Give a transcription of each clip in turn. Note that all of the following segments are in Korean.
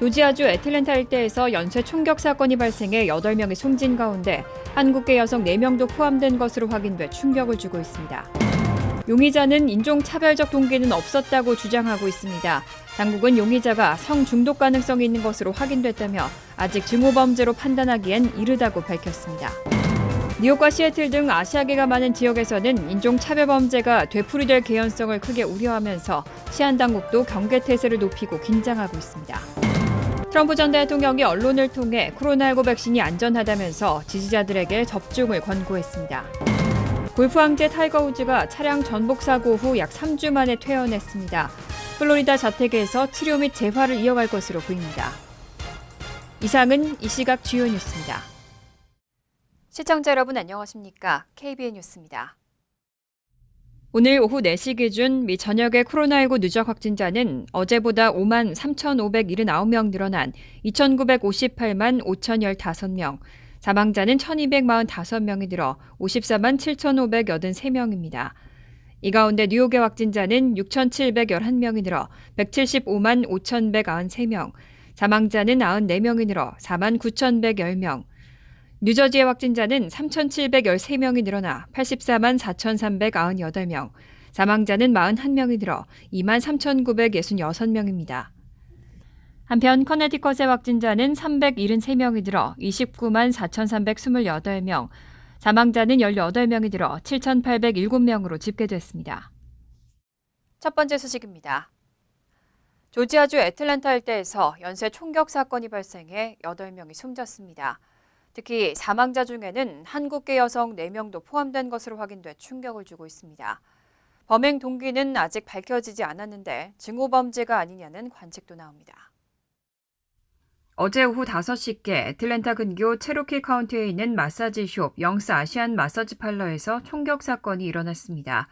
조지아주 애틀랜타 일대에서 연쇄 총격 사건이 발생해 8명이 숨진 가운데 한국계 여성 4명도 포함된 것으로 확인돼 충격을 주고 있습니다. 용의자는 인종차별적 동기는 없었다고 주장하고 있습니다. 당국은 용의자가 성중독 가능성이 있는 것으로 확인됐다며 아직 증오범죄로 판단하기엔 이르다고 밝혔습니다. 뉴욕과 시애틀 등 아시아계가 많은 지역에서는 인종차별범죄가 되풀이될 개연성을 크게 우려하면서 치안당국도 경계태세를 높이고 긴장하고 있습니다. 트럼프 전 대통령이 언론을 통해 코로나19 백신이 안전하다면서 지지자들에게 접종을 권고했습니다. 골프 황제 타이거 우즈가 차량 전복 사고 후 약 3주 만에 퇴원했습니다. 플로리다 자택에서 치료 및 재활을 이어갈 것으로 보입니다. 이상은 이 시각 주요 뉴스입니다. 시청자 여러분 안녕하십니까? KBN 뉴스입니다. 오늘 오후 4시 기준 미 전역의 코로나19 누적 확진자는 어제보다 5만 3,579명 늘어난 2,958만 5,015명, 사망자는 1,245명이 늘어 54만 7,583명입니다. 이 가운데 뉴욕의 확진자는 6,711명이 늘어 175만 5,193명, 사망자는 94명이 늘어 4만 9,110명, 뉴저지의 확진자는 3,713명이 늘어나 84만 4,398명, 사망자는 41명이 늘어 2만 3,966명입니다. 한편 커네티컷의 확진자는 373명이 들어 29만 4,328명, 사망자는 18명이 들어 7,807명으로 집계됐습니다. 첫 번째 소식입니다. 조지아주 애틀랜타 일대에서 연쇄 총격 사건이 발생해 8명이 숨졌습니다. 특히 사망자 중에는 한국계 여성 4명도 포함된 것으로 확인돼 충격을 주고 있습니다. 범행 동기는 아직 밝혀지지 않았는데 증오범죄가 아니냐는 관측도 나옵니다. 어제 오후 5시께 애틀랜타 근교 체로키 카운티에 있는 마사지숍 영스 아시안 마사지 팔러에서 총격 사건이 일어났습니다.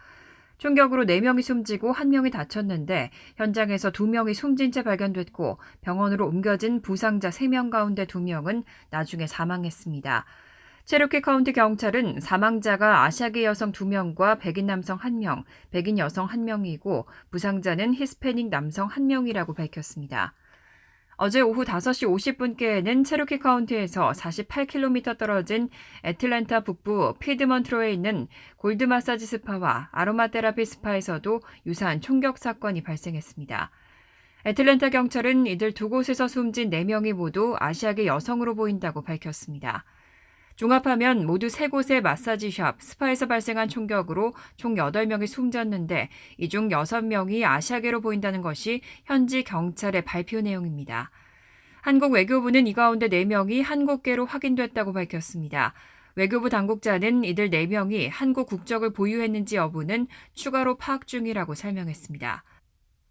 총격으로 4명이 숨지고 1명이 다쳤는데 현장에서 2명이 숨진 채 발견됐고 병원으로 옮겨진 부상자 3명 가운데 2명은 나중에 사망했습니다. 체로키 카운티 경찰은 사망자가 아시아계 여성 2명과 백인 남성 1명, 백인 여성 1명이고 부상자는 히스패닉 남성 1명이라고 밝혔습니다. 어제 오후 5시 50분께에는 체로키 카운티에서 48km 떨어진 애틀랜타 북부 피드먼트로에 있는 골드 마사지 스파와 아로마 테라피 스파에서도 유사한 총격 사건이 발생했습니다. 애틀랜타 경찰은 이들 두 곳에서 숨진 4명이 모두 아시아계 여성으로 보인다고 밝혔습니다. 종합하면 모두 3곳의 마사지샵, 스파에서 발생한 총격으로 총 8명이 숨졌는데 이 중 6명이 아시아계로 보인다는 것이 현지 경찰의 발표 내용입니다. 한국 외교부는 이 가운데 4명이 한국계로 확인됐다고 밝혔습니다. 외교부 당국자는 이들 4명이 한국 국적을 보유했는지 여부는 추가로 파악 중이라고 설명했습니다.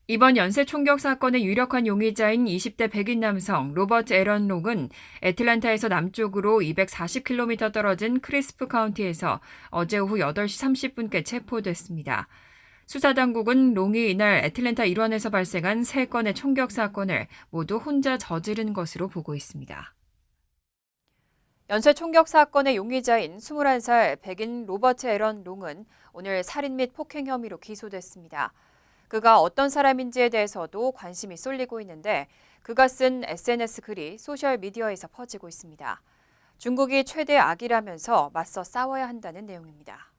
이번 연쇄 총격 사건의 유력한 용의자인 20대 백인 남성 로버트 에런 롱은 애틀랜타에서 남쪽으로 240km 떨어진 크리스프 카운티에서 어제 오후 8시 30분께 체포됐습니다. 수사당국은 롱이 이날 애틀랜타 일원에서 발생한 3건의 총격 사건을 모두 혼자 저지른 것으로 보고 있습니다. 연쇄 총격 사건의 용의자인 21살 백인 로버트 에런 롱은 오늘 살인 및 폭행 혐의로 기소됐습니다. 그가 어떤 사람인지에 대해서도 관심이 쏠리고 있는데 그가 쓴 SNS 글이 소셜미디어에서 퍼지고 있습니다. 중국이 최대 악이라면서 맞서 싸워야 한다는 내용입니다.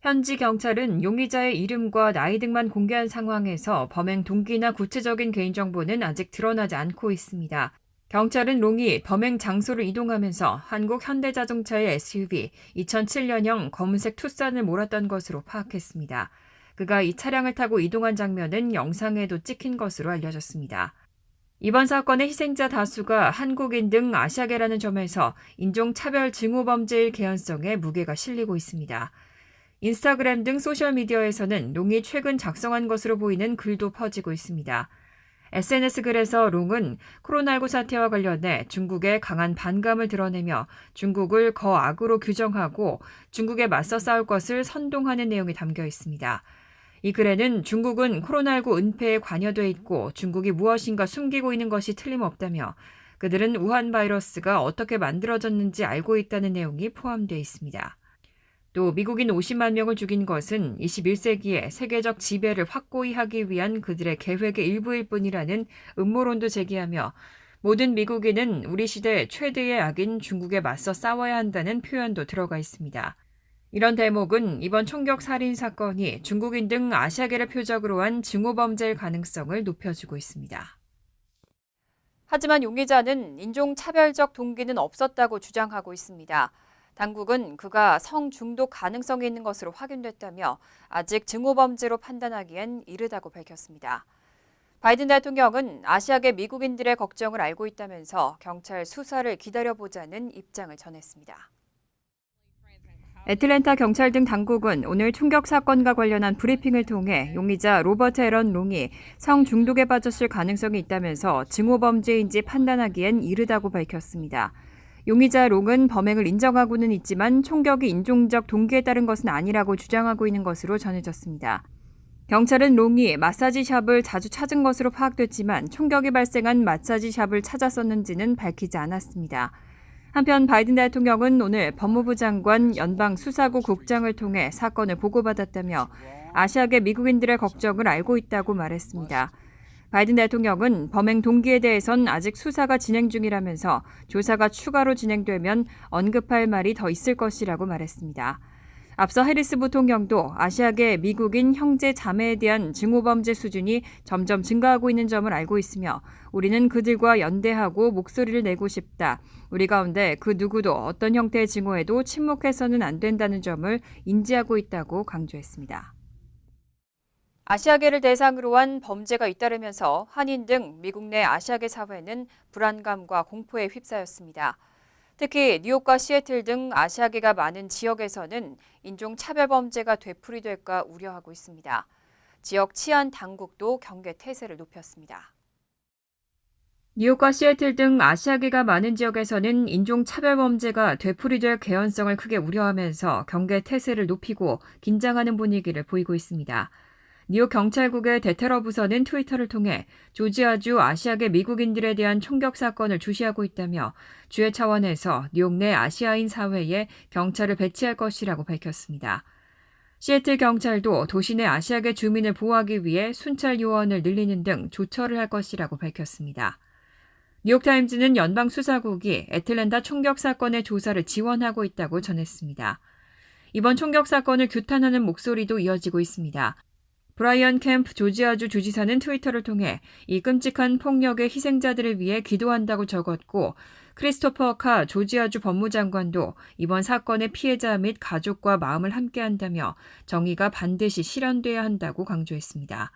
현지 경찰은 용의자의 이름과 나이 등만 공개한 상황에서 범행 동기나 구체적인 개인정보는 아직 드러나지 않고 있습니다. 경찰은 롱이 범행 장소를 이동하면서 한국 현대자동차의 SUV 2007년형 검은색 투싼을 몰았던 것으로 파악했습니다. 그가 이 차량을 타고 이동한 장면은 영상에도 찍힌 것으로 알려졌습니다. 이번 사건의 희생자 다수가 한국인 등 아시아계라는 점에서 인종차별 증오범죄일 개연성에 무게가 실리고 있습니다. 인스타그램 등 소셜미디어에서는 롱이 최근 작성한 것으로 보이는 글도 퍼지고 있습니다. SNS 글에서 롱은 코로나19 사태와 관련해 중국에 강한 반감을 드러내며 중국을 거악으로 규정하고 중국에 맞서 싸울 것을 선동하는 내용이 담겨 있습니다. 이 글에는 중국은 코로나19 은폐에 관여돼 있고 중국이 무엇인가 숨기고 있는 것이 틀림없다며 그들은 우한 바이러스가 어떻게 만들어졌는지 알고 있다는 내용이 포함되어 있습니다. 또 미국인 50만 명을 죽인 것은 21세기에 세계적 지배를 확고히 하기 위한 그들의 계획의 일부일 뿐이라는 음모론도 제기하며 모든 미국인은 우리 시대 최대의 악인 중국에 맞서 싸워야 한다는 표현도 들어가 있습니다. 이런 대목은 이번 총격 살인 사건이 중국인 등 아시아계를 표적으로 한 증오범죄일 가능성을 높여주고 있습니다. 하지만 용의자는 인종차별적 동기는 없었다고 주장하고 있습니다. 당국은 그가 성중독 가능성이 있는 것으로 확인됐다며 아직 증오범죄로 판단하기엔 이르다고 밝혔습니다. 바이든 대통령은 아시아계 미국인들의 걱정을 알고 있다면서 경찰 수사를 기다려보자는 입장을 전했습니다. 애틀랜타 경찰 등 당국은 오늘 총격 사건과 관련한 브리핑을 통해 용의자 로버트 앨런 롱이 성중독에 빠졌을 가능성이 있다면서 증오범죄인지 판단하기엔 이르다고 밝혔습니다. 용의자 롱은 범행을 인정하고는 있지만 총격이 인종적 동기에 따른 것은 아니라고 주장하고 있는 것으로 전해졌습니다. 경찰은 롱이 마사지 샵을 자주 찾은 것으로 파악됐지만 총격이 발생한 마사지 샵을 찾았었는지는 밝히지 않았습니다. 한편 바이든 대통령은 오늘 법무부 장관 연방수사국 국장을 통해 사건을 보고받았다며 아시아계 미국인들의 걱정을 알고 있다고 말했습니다. 바이든 대통령은 범행 동기에 대해선 아직 수사가 진행 중이라면서 조사가 추가로 진행되면 언급할 말이 더 있을 것이라고 말했습니다. 앞서 해리스 부통령도 아시아계 미국인 형제 자매에 대한 증오범죄 수준이 점점 증가하고 있는 점을 알고 있으며 우리는 그들과 연대하고 목소리를 내고 싶다. 우리 가운데 그 누구도 어떤 형태의 증오에도 침묵해서는 안 된다는 점을 인지하고 있다고 강조했습니다. 아시아계를 대상으로 한 범죄가 잇따르면서 한인 등 미국 내 아시아계 사회는 불안감과 공포에 휩싸였습니다. 특히 뉴욕과 시애틀 등 아시아계가 많은 지역에서는 인종차별범죄가 되풀이될까 우려하고 있습니다. 지역 치안 당국도 경계 태세를 높였습니다. 뉴욕과 시애틀 등 아시아계가 많은 지역에서는 인종차별범죄가 되풀이될 개연성을 크게 우려하면서 경계 태세를 높이고 긴장하는 분위기를 보이고 있습니다. 뉴욕 경찰국의 데테러 부서는 트위터를 통해 조지아주 아시아계 미국인들에 대한 총격 사건을 주시하고 있다며 주의 차원에서 뉴욕 내 아시아인 사회에 경찰을 배치할 것이라고 밝혔습니다. 시애틀 경찰도 도시 내 아시아계 주민을 보호하기 위해 순찰 요원을 늘리는 등 조처를 할 것이라고 밝혔습니다. 뉴욕타임즈는 연방수사국이 애틀랜타 총격 사건의 조사를 지원하고 있다고 전했습니다. 이번 총격 사건을 규탄하는 목소리도 이어지고 있습니다. 브라이언 캠프 조지아주 주지사는 트위터를 통해 이 끔찍한 폭력의 희생자들을 위해 기도한다고 적었고 크리스토퍼 카 조지아주 법무장관도 이번 사건의 피해자 및 가족과 마음을 함께한다며 정의가 반드시 실현돼야 한다고 강조했습니다.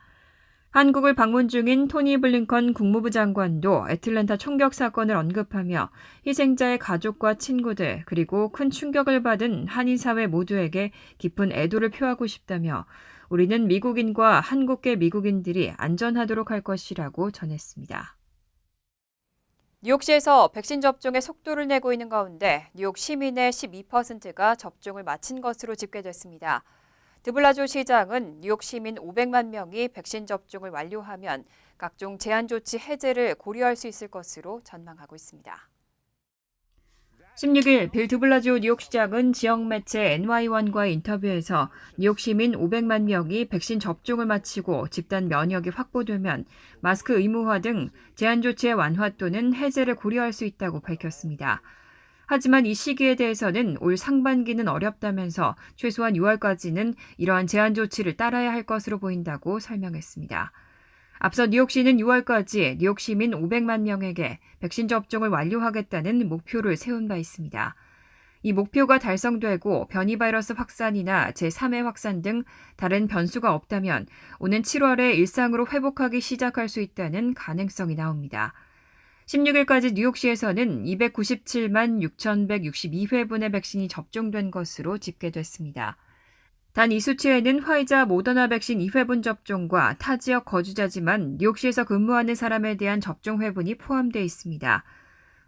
한국을 방문 중인 토니 블링컨 국무부 장관도 애틀랜타 총격 사건을 언급하며 희생자의 가족과 친구들 그리고 큰 충격을 받은 한인 사회 모두에게 깊은 애도를 표하고 싶다며 우리는 미국인과 한국계 미국인들이 안전하도록 할 것이라고 전했습니다. 뉴욕시에서 백신 접종의 속도를 내고 있는 가운데 뉴욕 시민의 12%가 접종을 마친 것으로 집계됐습니다. 드블라조 시장은 뉴욕 시민 500만 명이 백신 접종을 완료하면 각종 제한 조치 해제를 고려할 수 있을 것으로 전망하고 있습니다. 16일 빌 드블라지오 뉴욕시장은 지역 매체 NY1과의 인터뷰에서 뉴욕 시민 500만 명이 백신 접종을 마치고 집단 면역이 확보되면 마스크 의무화 등 제한 조치의 완화 또는 해제를 고려할 수 있다고 밝혔습니다. 하지만 이 시기에 대해서는 올 상반기는 어렵다면서 최소한 6월까지는 이러한 제한 조치를 따라야 할 것으로 보인다고 설명했습니다. 앞서 뉴욕시는 6월까지 뉴욕 시민 500만 명에게 백신 접종을 완료하겠다는 목표를 세운 바 있습니다. 이 목표가 달성되고 변이 바이러스 확산이나 제3의 확산 등 다른 변수가 없다면 오는 7월에 일상으로 회복하기 시작할 수 있다는 가능성이 나옵니다. 16일까지 뉴욕시에서는 297만 6,162회분의 백신이 접종된 것으로 집계됐습니다. 단 이 수치에는 화이자 모더나 백신 2회분 접종과 타 지역 거주자지만 뉴욕시에서 근무하는 사람에 대한 접종 회분이 포함되어 있습니다.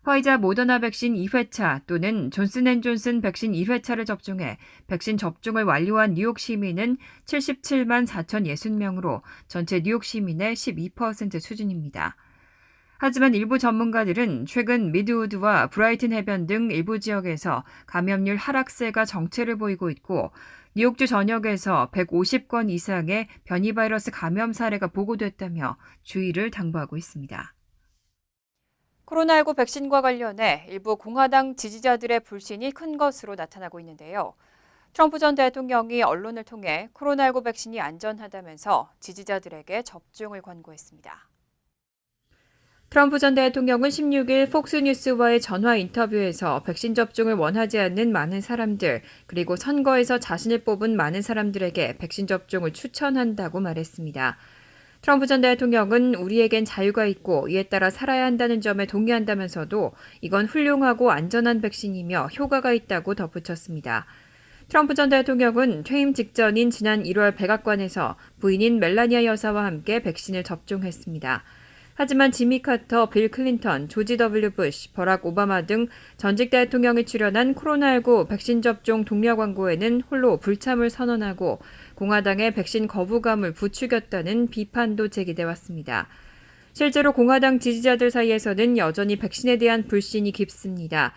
화이자 모더나 백신 2회차 또는 존슨앤존슨 백신 2회차를 접종해 백신 접종을 완료한 뉴욕 시민은 77만 4,060명으로 전체 뉴욕 시민의 12% 수준입니다. 하지만 일부 전문가들은 최근 미드우드와 브라이튼 해변 등 일부 지역에서 감염률 하락세가 정체를 보이고 있고 뉴욕주 전역에서 150건 이상의 변이 바이러스 감염 사례가 보고됐다며 주의를 당부하고 있습니다. 코로나19 백신과 관련해 일부 공화당 지지자들의 불신이 큰 것으로 나타나고 있는데요. 트럼프 전 대통령이 언론을 통해 코로나19 백신이 안전하다면서 지지자들에게 접종을 권고했습니다. 트럼프 전 대통령은 16일 폭스뉴스와의 전화 인터뷰에서 백신 접종을 원하지 않는 많은 사람들, 그리고 선거에서 자신을 뽑은 많은 사람들에게 백신 접종을 추천한다고 말했습니다. 트럼프 전 대통령은 우리에겐 자유가 있고 이에 따라 살아야 한다는 점에 동의한다면서도 이건 훌륭하고 안전한 백신이며 효과가 있다고 덧붙였습니다. 트럼프 전 대통령은 퇴임 직전인 지난 1월 백악관에서 부인인 멜라니아 여사와 함께 백신을 접종했습니다. 하지만 지미 카터, 빌 클린턴, 조지 W. 부시, 버락 오바마 등 전직 대통령이 출연한 코로나19 백신 접종 독려 광고에는 홀로 불참을 선언하고 공화당의 백신 거부감을 부추겼다는 비판도 제기돼 왔습니다. 실제로 공화당 지지자들 사이에서는 여전히 백신에 대한 불신이 깊습니다.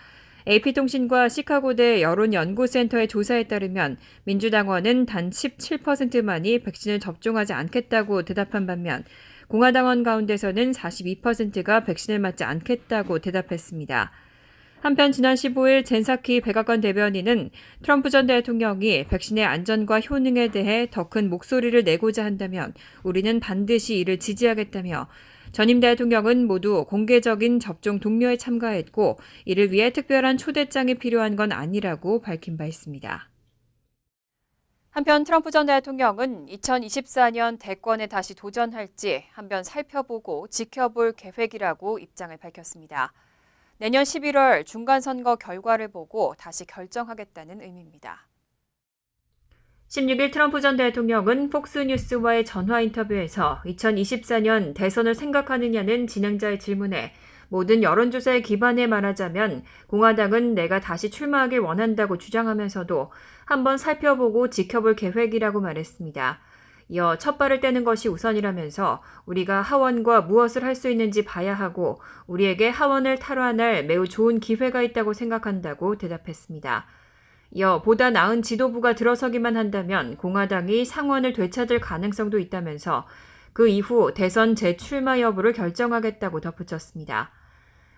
AP통신과 시카고대 여론연구센터의 조사에 따르면 민주당원은 단 17%만이 백신을 접종하지 않겠다고 대답한 반면 공화당원 가운데서는 42%가 백신을 맞지 않겠다고 대답했습니다. 한편 지난 15일 젠사키 백악관 대변인은 트럼프 전 대통령이 백신의 안전과 효능에 대해 더 큰 목소리를 내고자 한다면 우리는 반드시 이를 지지하겠다며 전임 대통령은 모두 공개적인 접종 독려에 참가했고 이를 위해 특별한 초대장이 필요한 건 아니라고 밝힌 바 있습니다. 한편 트럼프 전 대통령은 2024년 대권에 다시 도전할지 한번 살펴보고 지켜볼 계획이라고 입장을 밝혔습니다. 내년 11월 중간선거 결과를 보고 다시 결정하겠다는 의미입니다. 16일 트럼프 전 대통령은 폭스뉴스와의 전화 인터뷰에서 2024년 대선을 생각하느냐는 진행자의 질문에 모든 여론조사에 기반해 말하자면 공화당은 내가 다시 출마하길 원한다고 주장하면서도 한번 살펴보고 지켜볼 계획이라고 말했습니다. 이어 첫 발을 떼는 것이 우선이라면서 우리가 하원과 무엇을 할 수 있는지 봐야 하고 우리에게 하원을 탈환할 매우 좋은 기회가 있다고 생각한다고 대답했습니다. 이어 보다 나은 지도부가 들어서기만 한다면 공화당이 상원을 되찾을 가능성도 있다면서 그 이후 대선 재출마 여부를 결정하겠다고 덧붙였습니다.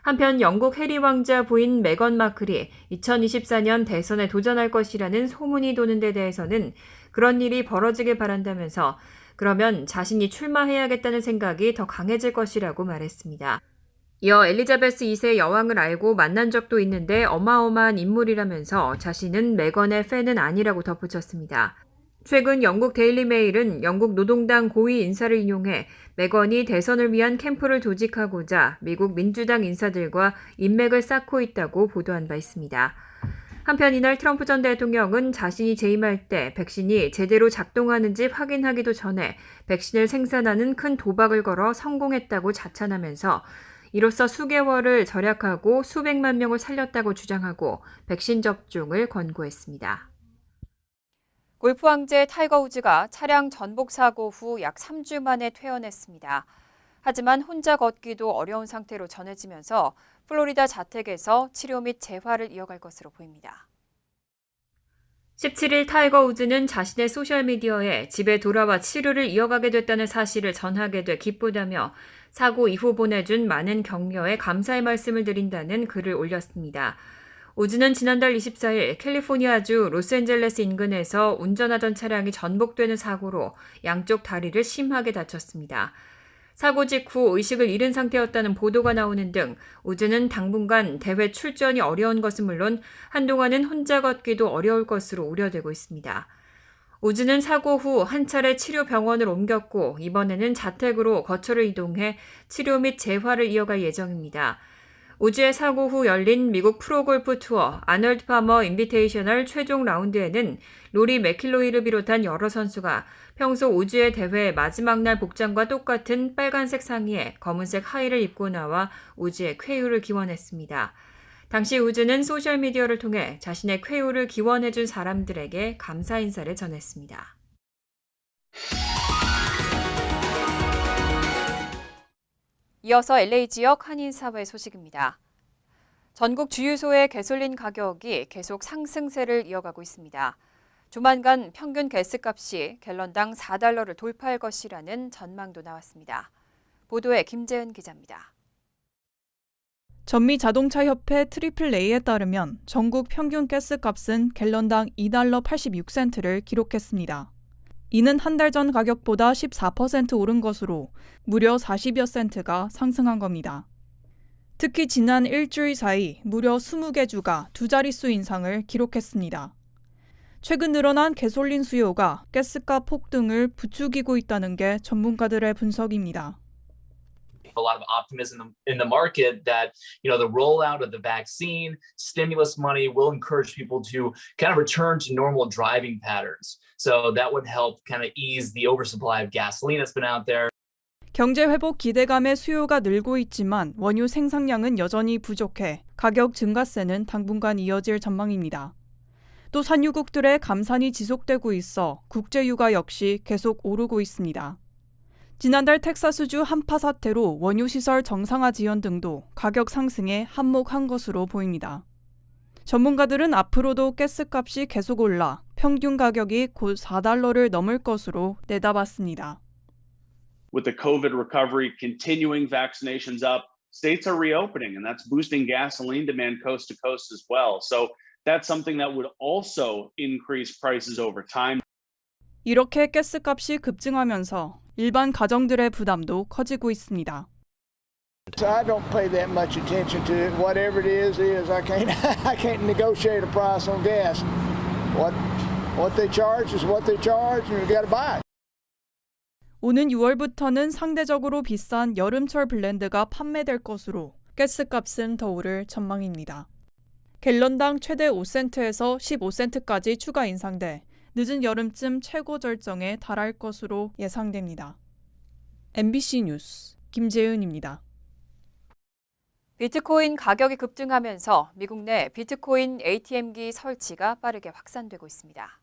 한편 영국 해리 왕자 부인 메건 마클이 2024년 대선에 도전할 것이라는 소문이 도는 데 대해서는 그런 일이 벌어지길 바란다면서 그러면 자신이 출마해야겠다는 생각이 더 강해질 것이라고 말했습니다. 이어 엘리자베스 2세 여왕을 알고 만난 적도 있는데 어마어마한 인물이라면서 자신은 메건의 팬은 아니라고 덧붙였습니다. 최근 영국 데일리 메일은 영국 노동당 고위 인사를 인용해 메건이 대선을 위한 캠프를 조직하고자 미국 민주당 인사들과 인맥을 쌓고 있다고 보도한 바 있습니다. 한편 이날 트럼프 전 대통령은 자신이 재임할 때 백신이 제대로 작동하는지 확인하기도 전에 백신을 생산하는 큰 도박을 걸어 성공했다고 자찬하면서 이로써 수개월을 절약하고 수백만 명을 살렸다고 주장하고 백신 접종을 권고했습니다. 골프 왕제 타이거 우즈가 차량 전복 사고 후 약 3주 만에 퇴원했습니다. 하지만 혼자 걷기도 어려운 상태로 전해지면서 플로리다 자택에서 치료 및 재활을 이어갈 것으로 보입니다. 17일 타이거 우즈는 자신의 소셜미디어에 집에 돌아와 치료를 이어가게 됐다는 사실을 전하게 돼 기쁘다며 사고 이후 보내준 많은 격려에 감사의 말씀을 드린다는 글을 올렸습니다. 우즈는 지난달 24일 캘리포니아주 로스앤젤레스 인근에서 운전하던 차량이 전복되는 사고로 양쪽 다리를 심하게 다쳤습니다. 사고 직후 의식을 잃은 상태였다는 보도가 나오는 등 우즈는 당분간 대회 출전이 어려운 것은 물론 한동안은 혼자 걷기도 어려울 것으로 우려되고 있습니다. 우즈는 사고 후 한 차례 치료 병원을 옮겼고 이번에는 자택으로 거처를 이동해 치료 및 재활을 이어갈 예정입니다. 우즈의 사고 후 열린 미국 프로골프 투어 아널드 파머 인비테이셔널 최종 라운드에는 로리 맥킬로이를 비롯한 여러 선수가 평소 우즈의 대회 마지막 날 복장과 똑같은 빨간색 상의에 검은색 하의를 입고 나와 우즈의 쾌유를 기원했습니다. 당시 우즈는 소셜미디어를 통해 자신의 쾌유를 기원해준 사람들에게 감사 인사를 전했습니다. 이어서 LA 지역 한인사회 소식입니다. 전국 주유소의 가솔린 가격이 계속 상승세를 이어가고 있습니다. 조만간 평균 가스값이 갤런당 4달러를 돌파할 것이라는 전망도 나왔습니다. 보도에 김재은 기자입니다. 전미자동차협회 AAA에 따르면 전국 평균 가스값은 갤런당 2달러 86센트를 기록했습니다. 이는 한 달 전 가격보다 14% 오른 것으로 무려 40여 센트가 상승한 겁니다. 특히 지난 일주일 사이 무려 20개 주가 두 자릿수 인상을 기록했습니다. 최근 늘어난 가솔린 수요가 가스값 폭등을 부추기고 있다는 게 전문가들의 분석입니다. A lot of optimism in the market that, the rollout of the vaccine, stimulus money will encourage people to kind of return to normal driving patterns. So that would help kind of ease the oversupply of gasoline that's been out there. 경제 회복 기대감에 수요가 늘고 있지만 원유 생산량은 여전히 부족해 가격 증가세는 당분간 이어질 전망입니다. 또 산유국들의 감산이 지속되고 있어 국제유가 역시 계속 오르고 있습니다. 지난달 텍사스주 한파 사태로 원유시설 정상화 지연 등도 가격 상승에 한몫한 것으로 보입니다. 전문가들은 앞으로도 가스값이 계속 올라 평균 가격이 곧 4달러를 넘을 것으로 내다봤습니다. With the COVID recovery continuing, vaccinations up, states are reopening, and that's boosting gasoline demand coast to coast as well. So that's something that would also increase prices over time. 이렇게 가스값이 급증하면서 일반 가정들의 부담도 커지고 있습니다. I don't pay that much attention to it. Whatever it is. I can't negotiate a price on gas. What they charge is what they charge, and you got to buy it. 오는 6월부터는 상대적으로 비싼 여름철 블렌드가 판매될 것으로 가스값은 더 오를 전망입니다. 갤런당 최대 5센트에서 15센트까지 추가 인상돼 늦은 여름쯤 최고 절정에 달할 것으로 예상됩니다. MBC 뉴스 김재은입니다. 비트코인 가격이 급등하면서 미국 내 비트코인 ATM기 설치가 빠르게 확산되고 있습니다.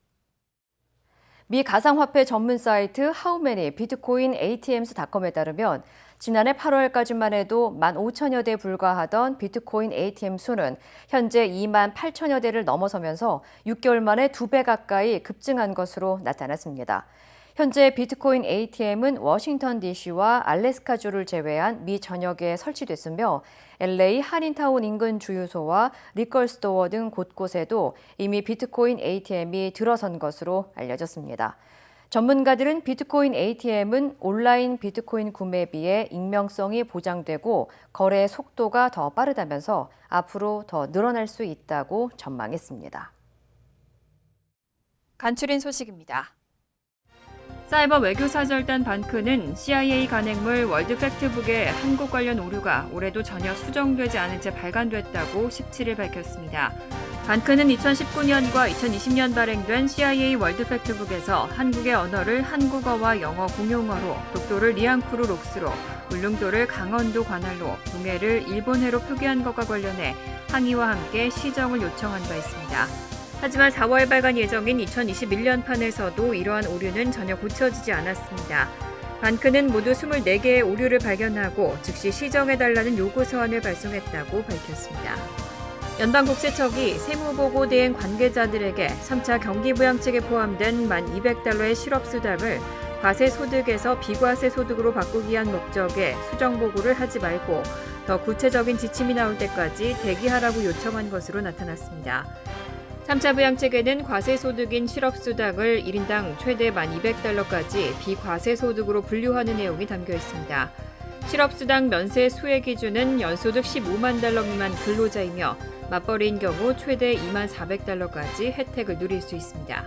미 가상화폐 전문 사이트 하우매니 비트코인 ATMs닷컴에 따르면 지난해 8월까지만 해도 15,000여 대에 불과하던 비트코인 ATM 수는 현재 28,000여 대를 넘어서면서 6개월 만에 2배 가까이 급증한 것으로 나타났습니다. 현재 비트코인 ATM은 워싱턴 DC와 알래스카주를 제외한 미 전역에 설치됐으며 LA 한인타운 인근 주유소와 리컬스토어 등 곳곳에도 이미 비트코인 ATM이 들어선 것으로 알려졌습니다. 전문가들은 비트코인 ATM은 온라인 비트코인 구매에 비해 익명성이 보장되고 거래 속도가 더 빠르다면서 앞으로 더 늘어날 수 있다고 전망했습니다. 간추린 소식입니다. 사이버 외교사절단 반크는 CIA 간행물 월드팩트북의 한국 관련 오류가 올해도 전혀 수정되지 않은 채 발간됐다고 17일 밝혔습니다. 반크는 2019년과 2020년 발행된 CIA 월드팩트북에서 한국의 언어를 한국어와 영어 공용어로, 독도를 리앙쿠르 록스로, 울릉도를 강원도 관할로, 동해를 일본해로 표기한 것과 관련해 항의와 함께 시정을 요청한 바 있습니다. 하지만 4월 발간 예정인 2021년판에서도 이러한 오류는 전혀 고쳐지지 않았습니다. 반크는 모두 24개의 오류를 발견하고 즉시 시정해달라는 요구서안을 발송했다고 밝혔습니다. 연방국세청이 세무보고 대행 관계자들에게 3차 경기부양책에 포함된 1,200달러의 실업수당을 과세소득에서 비과세소득으로 바꾸기 위한 목적의 수정보고를 하지 말고 더 구체적인 지침이 나올 때까지 대기하라고 요청한 것으로 나타났습니다. 3차 부양책에는 과세소득인 실업수당을 1인당 최대 1,200달러까지 비과세소득으로 분류하는 내용이 담겨 있습니다. 실업수당 면세 수혜 기준은 연소득 15만 달러 미만 근로자이며 맞벌이인 경우 최대 24,400달러까지 혜택을 누릴 수 있습니다.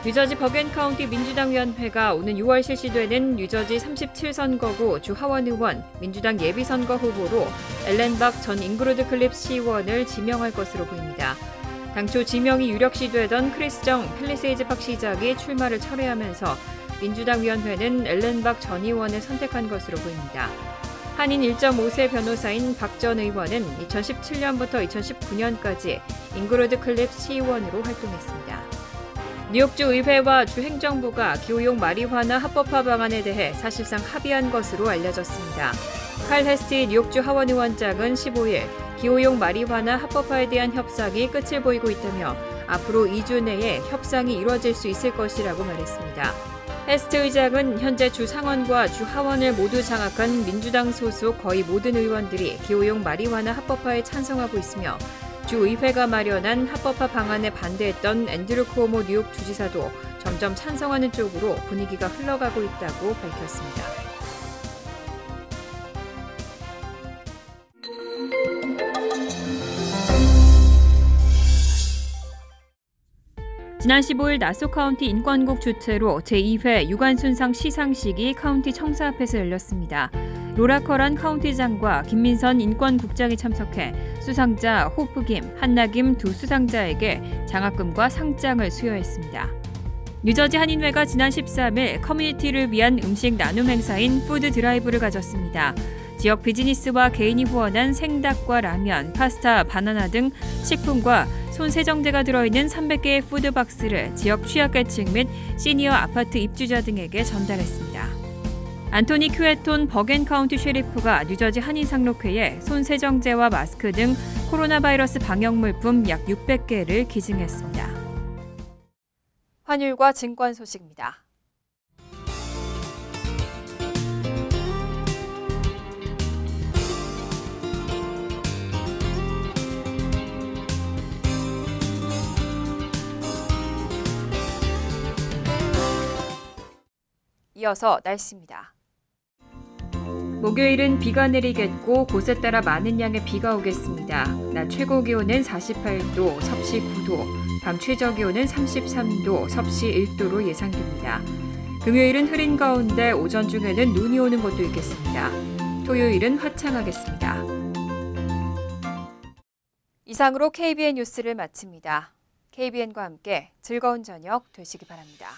뉴저지 버겐카운티 민주당위원회가 오는 6월 실시되는 뉴저지 37선거구 주 하원의원 민주당 예비선거 후보로 엘렌 박 전 잉그루드 클립 시의원을 지명할 것으로 보입니다. 당초 지명이 유력시되던 크리스 정 팰리세이즈 팍 시장이 출마를 철회하면서 민주당 위원회는 엘렌 박 전 의원을 선택한 것으로 보입니다. 한인 1.5세 변호사인 박 전 의원은 2017년부터 2019년까지 잉그루드 클립 시의원으로 활동했습니다. 뉴욕주 의회와 주 행정부가 기호용 마리화나 합법화 방안에 대해 사실상 합의한 것으로 알려졌습니다. 칼 헤스티 뉴욕주 하원의원장은 15일 기호용 마리화나 합법화에 대한 협상이 끝을 보이고 있다며 앞으로 2주 내에 협상이 이루어질 수 있을 것이라고 말했습니다. 헤스트 의장은 현재 주 상원과 주 하원을 모두 장악한 민주당 소속 거의 모든 의원들이 기호용 마리화나 합법화에 찬성하고 있으며 주 의회가 마련한 합법화 방안에 반대했던 앤드류 쿠오모 뉴욕 주지사도 점점 찬성하는 쪽으로 분위기가 흘러가고 있다고 밝혔습니다. 지난 15일 나소 카운티 인권국 주최로 제2회 유관순상 시상식이 카운티 청사 앞에서 열렸습니다. 로라 커런 카운티장과 김민선 인권국장이 참석해 수상자 호프김, 한나김 두 수상자에게 장학금과 상장을 수여했습니다. 뉴저지 한인회가 지난 13일 커뮤니티를 위한 음식 나눔 행사인 푸드 드라이브를 가졌습니다. 지역 비즈니스와 개인이 후원한 생닭과 라면, 파스타, 바나나 등 식품과 손 세정제가 들어있는 300개의 푸드박스를 지역 취약계층 및 시니어 아파트 입주자 등에게 전달했습니다. 안토니 큐에톤 버겐카운티 셰리프가 뉴저지 한인상록회에 손 세정제와 마스크 등 코로나 바이러스 방역 물품 약 600개를 기증했습니다. 환율과 증권 소식입니다. 이어서 날씨입니다. 목요일은 비가 내리겠고 곳에 따라 많은 양의 비가 오겠습니다. 낮 최고 기온은 48도, 섭씨 9도, 밤 최저 기온은 33도, 섭씨 1도로 예상됩니다. 금요일은 흐린 가운데 오전 중에는 눈이 오는 곳도 있겠습니다. 토요일은 화창하겠습니다. 이상으로 KBN 뉴스를 마칩니다. KBN과 함께 즐거운 저녁 되시기 바랍니다.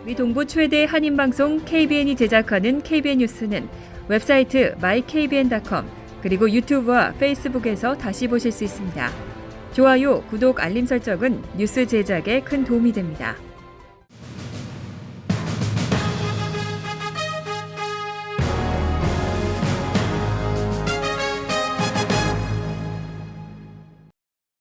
미 동부 최대 한인방송 KBN이 제작하는 KBN 뉴스는 웹사이트 mykbn.com 그리고 유튜브와 페이스북에서 다시 보실 수 있습니다. 좋아요, 구독, 알림 설정은 뉴스 제작에 큰 도움이 됩니다.